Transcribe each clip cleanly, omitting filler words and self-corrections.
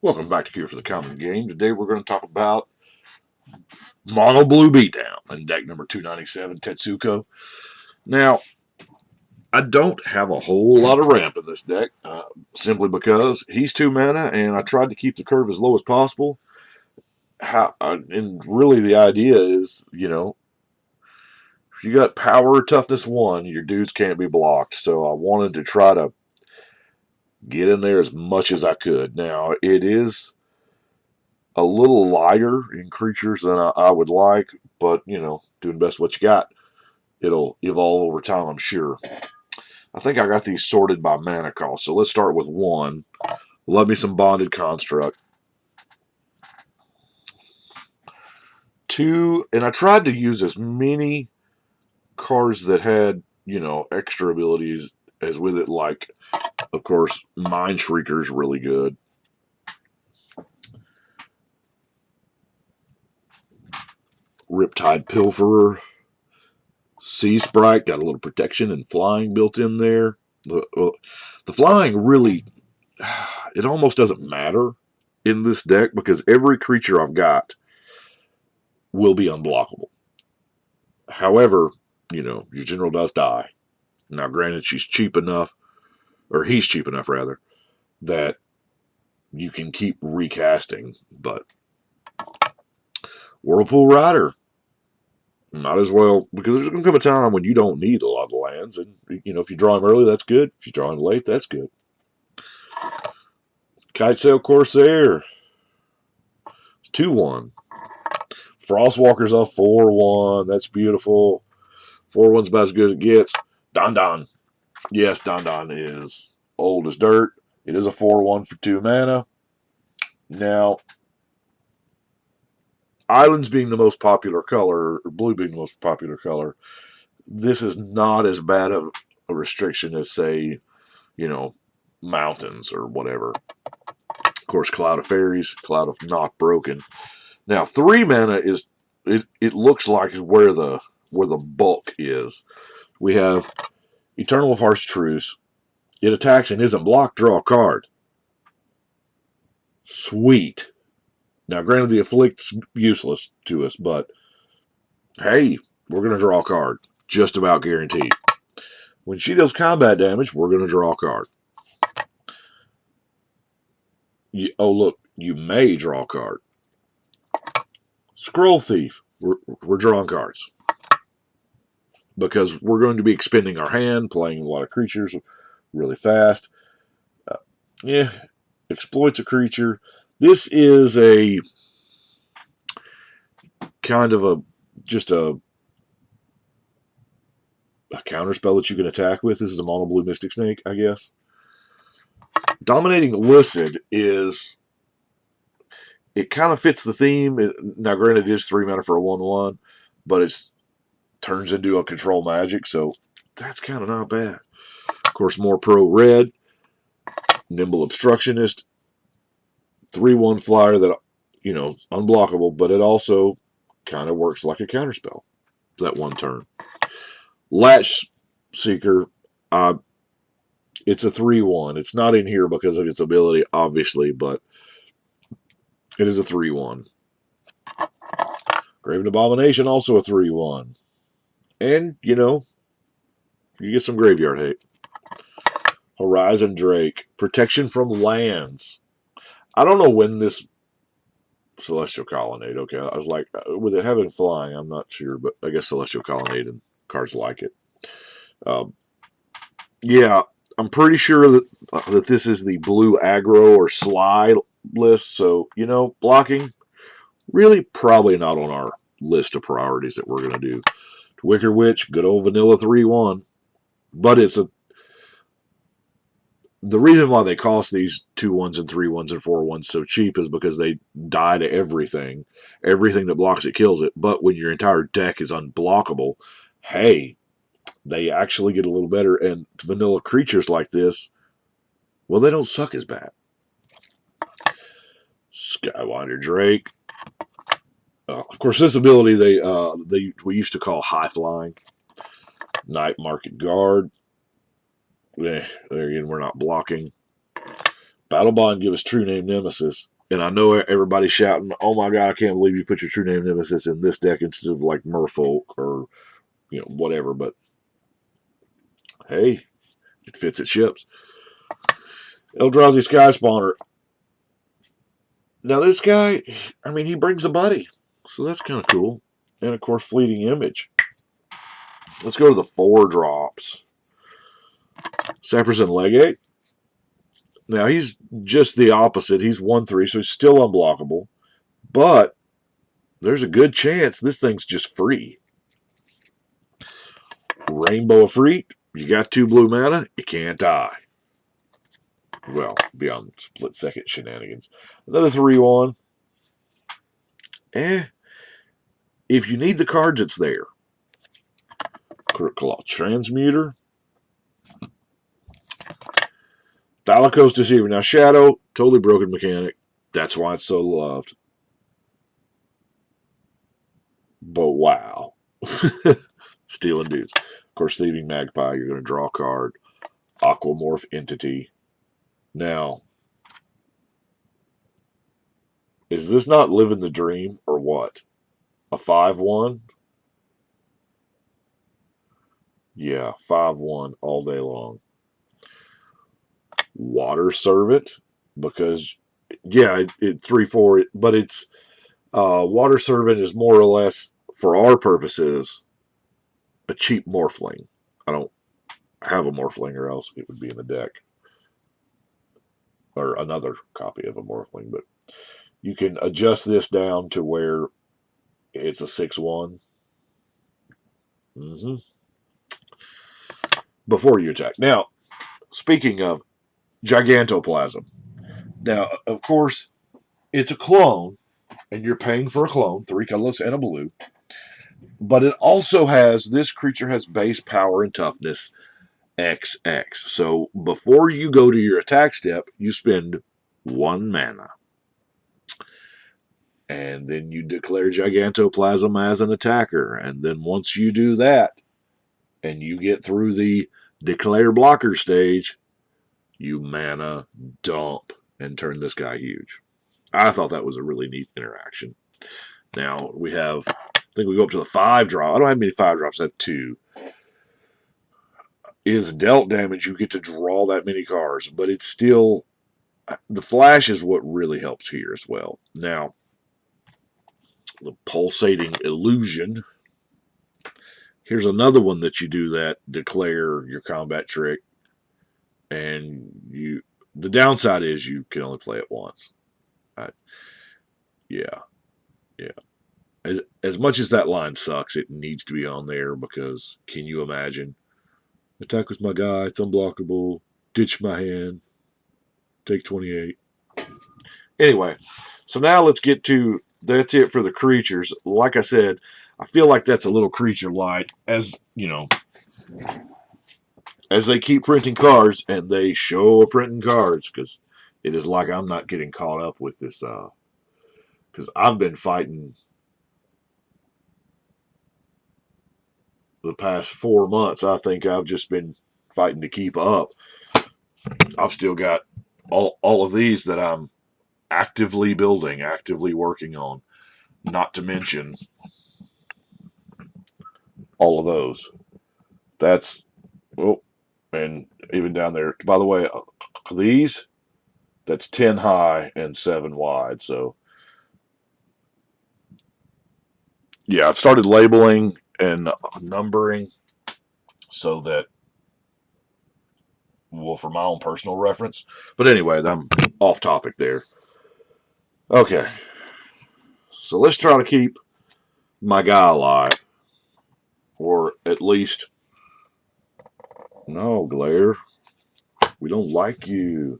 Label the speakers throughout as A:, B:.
A: Welcome back to Cure for the Common Game. Today we're going to talk about Mono Blue Beatdown in deck number 297, Tetsuko. Now, I don't have a whole lot of ramp in this deck, simply because he's 2 mana, and I tried to keep the curve as low as possible. And really the idea is, if you got power toughness 1, your dudes can't be blocked. So I wanted to try to get in there as much as I could. Now, it is a little lighter in creatures than I would like, but doing best what you got. It'll evolve over time, I'm sure. I think I got these sorted by mana cost. So let's start with 1. Love me some Bonded Construct. 2, and I tried to use as many cards that had, extra abilities as with it, like, of course, Mind Shrieker's really good. Riptide Pilferer. Sea Sprite got a little protection and flying built in there. The flying really, it almost doesn't matter in this deck because every creature I've got will be unblockable. However, your general does die. Now, granted, she's cheap enough, or he's cheap enough rather, that you can keep recasting. But Whirlpool Rider, might as well, because there's going to come a time when you don't need a lot of lands. And, if you draw them early, that's good. If you draw them late, that's good. Kitesail Corsair. It's 2-1. Frostwalker's a 4-1. That's beautiful. 4-1's about as good as it gets. Don Don. Yes, Don Don is old as dirt. It is a 4-1 for 2 mana. Now, Islands being the most popular color, or blue being the most popular color, this is not as bad of a restriction as, say, mountains or whatever. Of course, Cloud of Fairies, Cloud of Not Broken. Now, 3 mana is it looks like is where the bulk is. We have Eternal of Harsh Truce. It attacks and isn't blocked. Draw a card. Sweet. Now, granted, the Afflict's useless to us, but hey, we're going to draw a card. Just about guaranteed. When she does combat damage, we're going to draw a card. Oh, look, you may draw a card. Scroll Thief. We're drawing cards. Because we're going to be expending our hand, playing a lot of creatures really fast. Yeah, exploits a creature. This is a kind of just a counter spell that you can attack with. This is a mono blue Mystic Snake, I guess. Dominating Lucid is, it kind of fits the theme. Now, granted, it is 3 mana for a 1-1, but it turns into a control magic, so that's kind of not bad. Of course, more pro red. Nimble Obstructionist. 3-1 flyer that, unblockable, but it also kind of works like a counterspell. That 1 turn. Latch Seeker, it's a 3-1. It's not in here because of its ability, obviously, but it is a 3-1. Graven Abomination, also a 3-1. And, you get some graveyard hate. Horizon Drake, protection from lands. I don't know when this Celestial Colonnade, okay, I was like, with it having flying, I'm not sure, but I guess Celestial Colonnade and cards like it. Yeah, I'm pretty sure that this is the blue aggro or sly list, so, blocking, really probably not on our list of priorities that we're going to do. Wicker Witch, good old vanilla 3-1, but the reason why they cost these 2-1s and 3-1s and 4-1s so cheap is because they die to everything. Everything that blocks it kills it. But when your entire deck is unblockable, hey, they actually get a little better. And vanilla creatures like this, well, they don't suck as bad. Skywinder Drake. Of course, this ability we used to call high flying. Night Market Guard. There again, we're not blocking. Battle Bond give us True Name Nemesis. And I know everybody's shouting, "Oh my God, I can't believe you put your True Name Nemesis in this deck instead of like Merfolk or whatever." But hey, it fits its ships. Eldrazi Sky Spawner. Now this guy, I mean, he brings a buddy, so that's kind of cool. And of course, Fleeting Image. Let's go to the 4-drops. Saprosan Legate. Now he's just the opposite. He's 1/3, so he's still unblockable. But there's a good chance this thing's just free. Rainbow Efreet. You got 2 blue mana, you can't die. Well, beyond split second shenanigans. Another 3/1. If you need the cards, it's there. Crookclaw Transmuter. Thalicos Deceiver. Now, Shadow, totally broken mechanic. That's why it's so loved. But wow. Stealing dudes. Of course, Thieving Magpie, you're going to draw a card. Aquamorph Entity. Now, is this not living the dream or what? A 5/1? Yeah, 5/1 all day long. Water Servant, because, yeah, it 3/4, but it's Water Servant is more or less, for our purposes, a cheap Morphling. I don't have a Morphling, or else it would be in the deck. Or another copy of a Morphling, but you can adjust this down to where it's a 6/1. Before you attack. Now, speaking of Gigantoplasm. Now, of course, it's a clone, and you're paying for a clone, 3 colorless and a blue. But it also has, this creature has base power and toughness XX. So before you go to your attack step, you spend 1 mana. And then you declare Gigantoplasm as an attacker. And then once you do that, and you get through the declare blocker stage, you mana dump and turn this guy huge. I thought that was a really neat interaction. Now we have, I think we go up to the 5-drop. I don't have many 5-drops, I have 2. Is dealt damage, you get to draw that many cards, but it's still, the flash is what really helps here as well. Now, the Pulsating Illusion. Here's another one that you do that, declare your combat trick, and the downside is you can only play it once. Yeah. As much as that line sucks, it needs to be on there, because can you imagine? Attack with my guy, it's unblockable, ditch my hand, take 28. Anyway, so now let's get to, that's it for the creatures. Like I said, I feel like that's a little creature light, as as they keep printing cards, and they show printing cards, because it is like I'm not getting caught up with this, because I've been fighting the past 4 months. I think I've just been fighting to keep up. I've still got all of these that I'm actively building, actively working on, not to mention all of those. That's, oh, and even down there, by the way, these, that's 10 high and 7 wide. So yeah, I've started labeling and numbering so that, well, for my own personal reference. But anyway, I'm off topic there. Okay. So let's try to keep my guy alive. Or at least, no, Glare. We don't like you.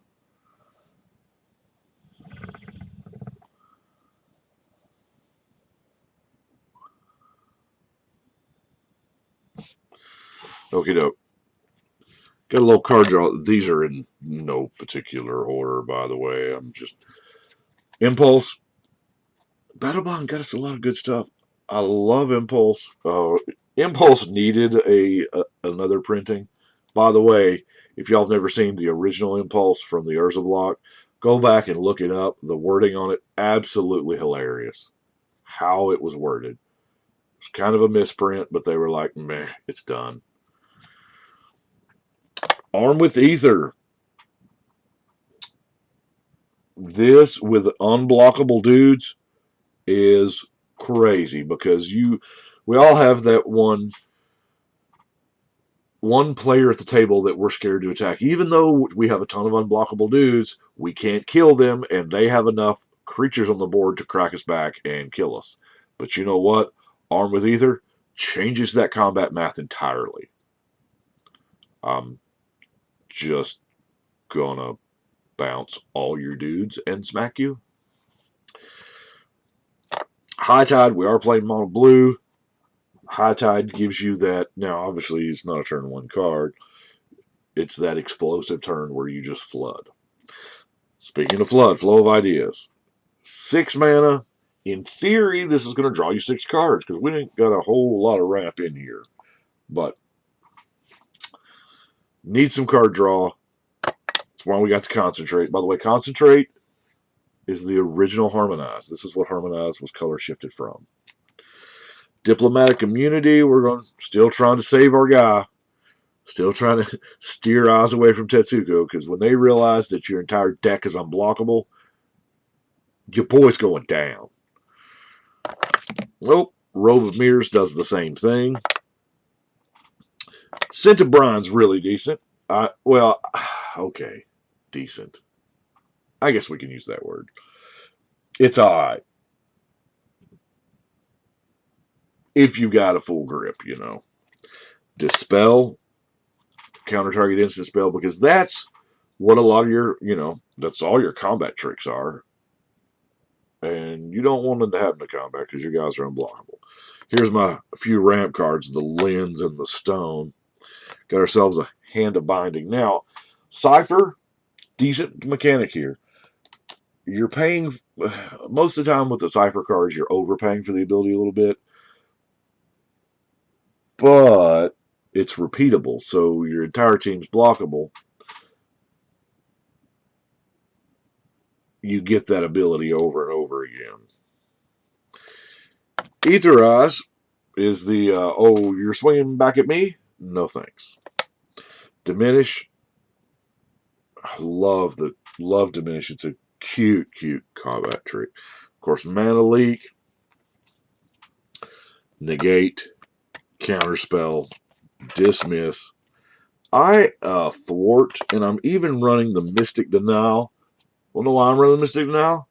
A: Okie doke. Got a little card draw. These are in no particular order, by the way. I'm just... Impulse. Battlebond got us a lot of good stuff. I love Impulse. Impulse needed another printing. By the way, if y'all have never seen the original Impulse from the Urza block, Go back and look it up. The wording on it, absolutely hilarious. How it was worded. It's kind of a misprint, but they were like, meh, it's done. Armed with Ether. This with unblockable dudes is crazy because we all have that one player at the table that we're scared to attack. Even though we have a ton of unblockable dudes, we can't kill them, and they have enough creatures on the board to crack us back and kill us. But you know what? Armed with Ether changes that combat math entirely. I'm just gonna bounce all your dudes and smack you. High Tide, we are playing mono blue. High Tide gives you that. Now, obviously, it's not a turn one card. It's that explosive turn where you just flood. Speaking of flood, flow of ideas. 6 mana. In theory, this is going to draw you 6 cards because we ain't got a whole lot of ramp in here. But need some card draw. That's why we got to Concentrate. By the way, Concentrate is the original Harmonize. This is what Harmonize was color shifted from. Diplomatic Immunity, we're still trying to save our guy. Still trying to steer eyes away from Tetsuko because when they realize that your entire deck is unblockable, your boy's going down. Well, Rove of Mirrors does the same thing. Scent of Brine's really decent. Okay, decent. I guess we can use that word. It's alright. If you got a full grip, you know. Dispel, counter target instant spell, because that's what a lot of your, that's all your combat tricks are. And you don't want them to happen to combat because your guys are unblockable. Here's my few ramp cards, the Lens and the Stone. Got ourselves a Hand of Binding. Now, Cypher, decent mechanic here. You're paying, most of the time with the Cypher cards, you're overpaying for the ability a little bit. But it's repeatable, so your entire team's blockable. You get that ability over and over again. Ether Eyes is the, you're swinging back at me? No thanks. Diminish. I love Diminish. It's a cute combat trick. Of course, Mana Leak, Negate, Counterspell, Dismiss. I thwart, and I'm even running the Mystic Denial. Well, know why I'm running Mystic Denial?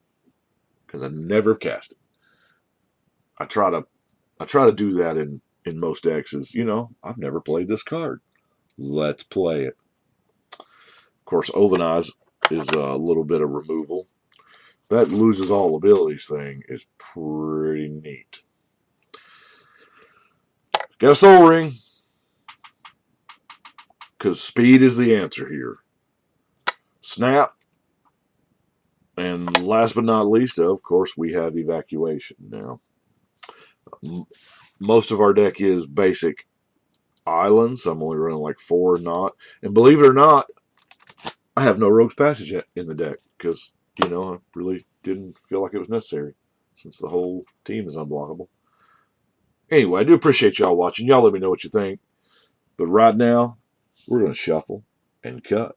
A: Because I never cast it. I try to do that in most decks. I've never played this card. Let's play it. Of course, Ovenize is a little bit of removal. That loses all abilities thing is pretty neat. Got a Soul Ring. Because speed is the answer here. Snap. And last but not least, of course, we have Evacuation. Now, most of our deck is basic islands. I'm only running like 4 not. And believe it or not, I have no Rogue's Passage yet in the deck because, I really didn't feel like it was necessary since the whole team is unblockable. Anyway, I do appreciate y'all watching. Y'all let me know what you think. But right now, we're going to shuffle and cut.